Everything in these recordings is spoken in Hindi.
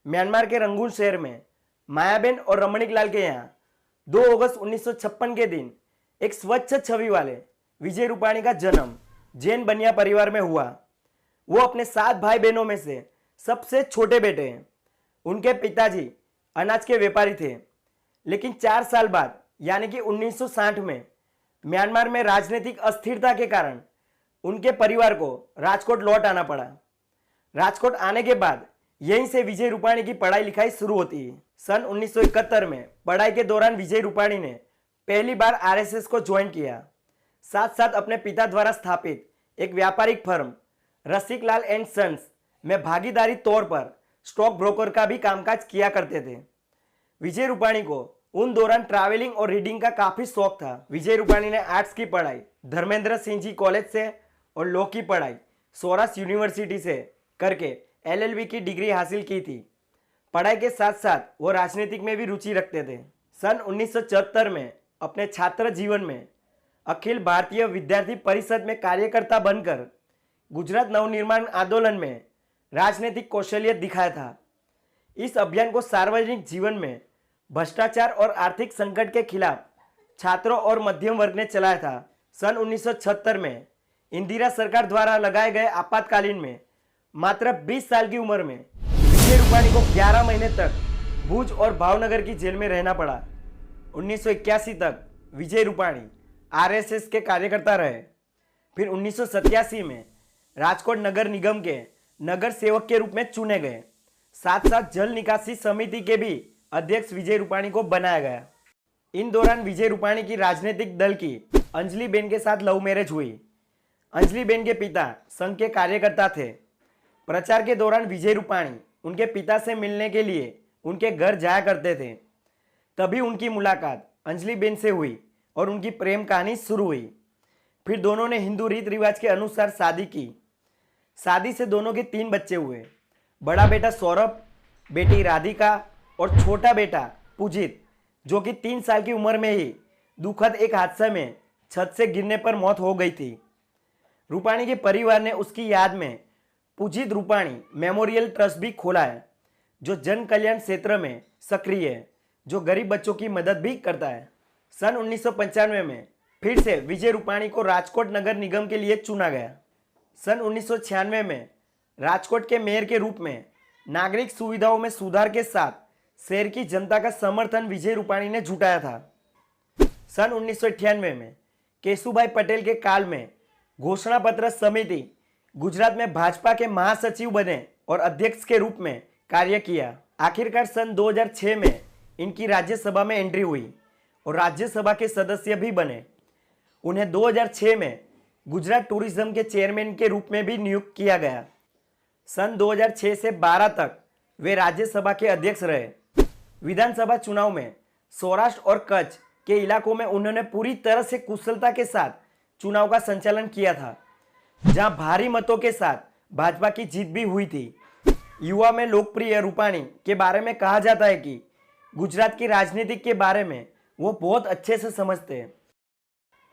म्यांमार के रंगून शहर में मायाबेन और रमणीक लाल के यहाँ 2 अगस्त 1956 के दिन एक स्वच्छ छवि वाले विजय रूपाणी का जन्म जैन बनिया परिवार में हुआ। वो अपने 7 भाई बहनों में से सबसे छोटे बेटे हैं। उनके पिताजी अनाज के व्यापारी थे, लेकिन 4 साल बाद यानी कि 1960 में म्यांमार में राजनीतिक अस्थिरता के कारण उनके परिवार को राजकोट लौट आना पड़ा। राजकोट आने के बाद यहीं से विजय रूपाणी की पढ़ाई लिखाई शुरू होती है। सन 1971 में पढ़ाई के दौरान विजय रूपाणी ने पहली बार आरएसएस को ज्वाइन किया। साथ साथ अपने पिता द्वारा स्थापित एक व्यापारिक firm Rasik Lal and sons में भागीदारी तौर पर स्टॉक ब्रोकर का भी कामकाज किया करते थे। विजय रूपाणी को उन दौरान ट्रैवलिंग और रीडिंग का काफी शौक था। विजय रूपाणी ने आर्ट्स की पढ़ाई धर्मेंद्र सिंह जी कॉलेज से और लॉ की पढ़ाई सौराष्ट्र यूनिवर्सिटी से करके एलएलबी की डिग्री हासिल की थी। पढ़ाई के साथ साथ वो राजनीतिक में भी रुचि रखते थे। सन 1974 में अपने छात्र जीवन में अखिल भारतीय विद्यार्थी परिषद में कार्यकर्ता बनकर गुजरात नवनिर्माण आंदोलन में राजनीतिक कौशल्य दिखाया था। इस अभियान को सार्वजनिक जीवन में भ्रष्टाचार और आर्थिक संकट के खिलाफ छात्रों और मध्यम वर्ग ने चलाया था। सन 1976 में इंदिरा सरकार द्वारा लगाए गए आपातकालीन में मात्र 20 साल की उम्र में विजय रूपाणी को 11 महीने तक भुज और भावनगर की जेल में रहना पड़ा। 1981 तक विजय रूपाणी आरएसएस के कार्यकर्ता रहे। फिर 1987 में राजकोट नगर निगम के नगर सेवक के रूप में चुने गए। साथ साथ जल निकासी समिति के भी अध्यक्ष विजय रूपाणी को बनाया गया। इन दौरान विजय रूपाणी की राजनीतिक दल की अंजलि बेन के साथ लव मैरिज हुई। अंजलि बेन के पिता संघ के कार्यकर्ता थे। प्रचार के दौरान विजय रूपाणी उनके पिता से मिलने के लिए उनके घर जाया करते थे। तभी उनकी मुलाकात अंजलि बेन से हुई और उनकी प्रेम कहानी शुरू हुई। फिर दोनों ने हिंदू रीत रिवाज के अनुसार शादी की। शादी से दोनों के 3 बच्चे हुए। बड़ा बेटा सौरभ, बेटी राधिका और छोटा बेटा पूजित, जो कि 3 साल की उम्र में ही दुखद एक हादसे में छत से गिरने पर मौत हो गई थी। रूपाणी के परिवार ने उसकी याद में पूजित रूपाणी मेमोरियल ट्रस्ट भी खोला है, जो जन कल्याण क्षेत्र में सक्रिय है, जो गरीब बच्चों की मदद भी करता है। सन 1995 में फिर से विजय रूपाणी को राजकोट नगर निगम के लिए चुना गया। सन 1996 में राजकोट के मेयर के रूप में नागरिक सुविधाओं में सुधार के साथ शहर की जनता का समर्थन विजय रूपाणी ने जुटाया था। सन 1998 में केशुभाई पटेल के काल में घोषणा पत्र समिति गुजरात में भाजपा के महासचिव बने और अध्यक्ष के रूप में कार्य किया। आखिरकार सन 2006 में इनकी राज्यसभा में एंट्री हुई और राज्यसभा के सदस्य भी बने। उन्हें 2006 में गुजरात टूरिज्म के चेयरमैन के रूप में भी नियुक्त किया गया। सन 2006 से 12 तक वे राज्यसभा के अध्यक्ष रहे। विधानसभा चुनाव में सौराष्ट्र और कच्छ के इलाकों में उन्होंने पूरी तरह से कुशलता के साथ चुनाव का संचालन किया था, जहां भारी मतों के साथ भाजपा की जीत भी हुई थी। युवा में लोकप्रिय रूपाणी के बारे में कहा जाता है कि गुजरात की राजनीति के बारे में वो बहुत अच्छे से समझते हैं।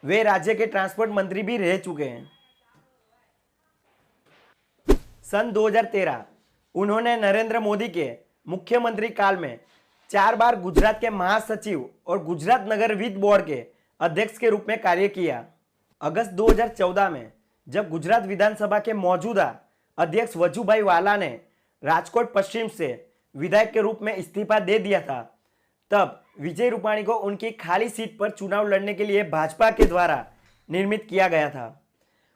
वे राज्य के ट्रांसपोर्ट मंत्री भी रह चुके हैं। सन 2013 उन्होंने नरेंद्र मोदी के मुख्यमंत्री काल में 4 बार गुजरात के महासचिव और गुजरात नगर वित्त बोर्ड के अध्यक्ष के रूप में कार्य किया। अगस्त 2014 में जब गुजरात विधानसभा के मौजूदा अध्यक्ष वजुभाई वाला ने राजकोट पश्चिम से विधायक के रूप में इस्तीफा दे दिया था, तब विजय रूपाणी को उनकी खाली सीट पर चुनाव लड़ने के लिए भाजपा के द्वारा निर्मित किया गया था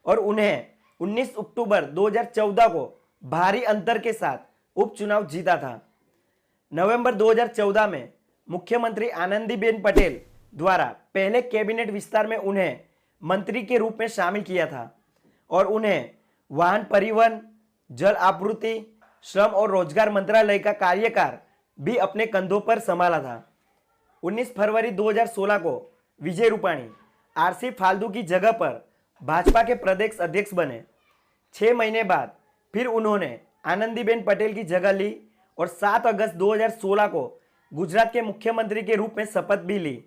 और उन्हें 19 अक्टूबर 2014 को भारी अंतर के साथ उपचुनाव जीता था। नवंबर 2014 में मुख्यमंत्री आनंदीबेन पटेल द्वारा पहले कैबिनेट विस्तार में उन्हें मंत्री के रूप में शामिल किया था और उन्हें वाहन परिवहन, जल आपूर्ति, श्रम और रोजगार मंत्रालय का कार्यभार भी अपने कंधों पर संभाला था। 19 फरवरी 2016 को विजय रूपाणी आरसी फाल्दू की जगह पर भाजपा के प्रदेश अध्यक्ष बने। 6 महीने बाद फिर उन्होंने आनंदीबेन पटेल की जगह ली और 7 अगस्त 2016 को गुजरात के मुख्यमंत्री के रूप में शपथ भी ली।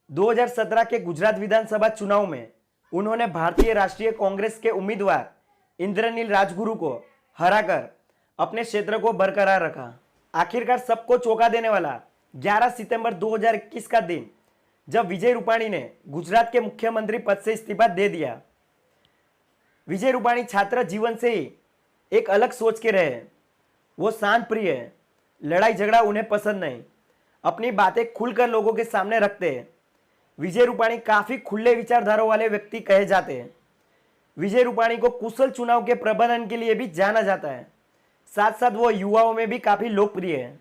2017 के गुजरात विधानसभा चुनाव में उन्होंने भारतीय राष्ट्रीय कांग्रेस के उम्मीदवार इंद्रनील राजगुरु को हराकर अपने क्षेत्र को बरकरार रखा। आखिरकार सबको चौंका देने वाला 11 सितंबर 2021 का दिन, जब विजय रूपाणी ने गुजरात के मुख्यमंत्री पद से इस्तीफा दे दिया। विजय रूपाणी छात्र जीवन से ही एक अलग सोच के रहे। वो शांत प्रिय है, लड़ाई झगड़ा उन्हें पसंद नहीं, अपनी बातें खुलकर लोगों के सामने रखते हैं। विजय रूपाणी काफी खुले विचारधारा वाले व्यक्ति कहे जाते हैं। विजय रूपाणी को कुशल चुनाव के प्रबंधन के लिए भी जाना जाता है। साथ साथ वो युवाओं में भी काफी लोकप्रिय है।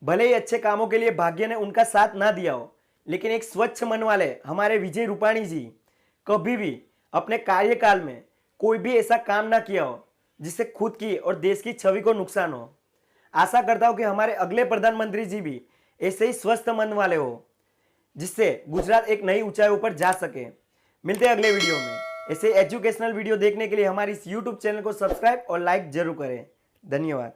भले ही अच्छे कामों के लिए भाग्य ने उनका साथ ना दिया हो, लेकिन एक स्वच्छ मन वाले हमारे विजय रूपाणी जी कभी भी अपने कार्यकाल में कोई भी ऐसा काम ना किया हो जिससे खुद की और देश की छवि को नुकसान हो। आशा करता हूं कि हमारे अगले प्रधानमंत्री जी भी ऐसे ही स्वस्थ मन वाले हो, जिससे गुजरात एक नई ऊंचाई पर जा सके। मिलते हैं अगले वीडियो में। ऐसे एजुकेशनल वीडियो देखने के लिए हमारे इस यूट्यूब चैनल को सब्सक्राइब और लाइक जरूर करें। धन्यवाद।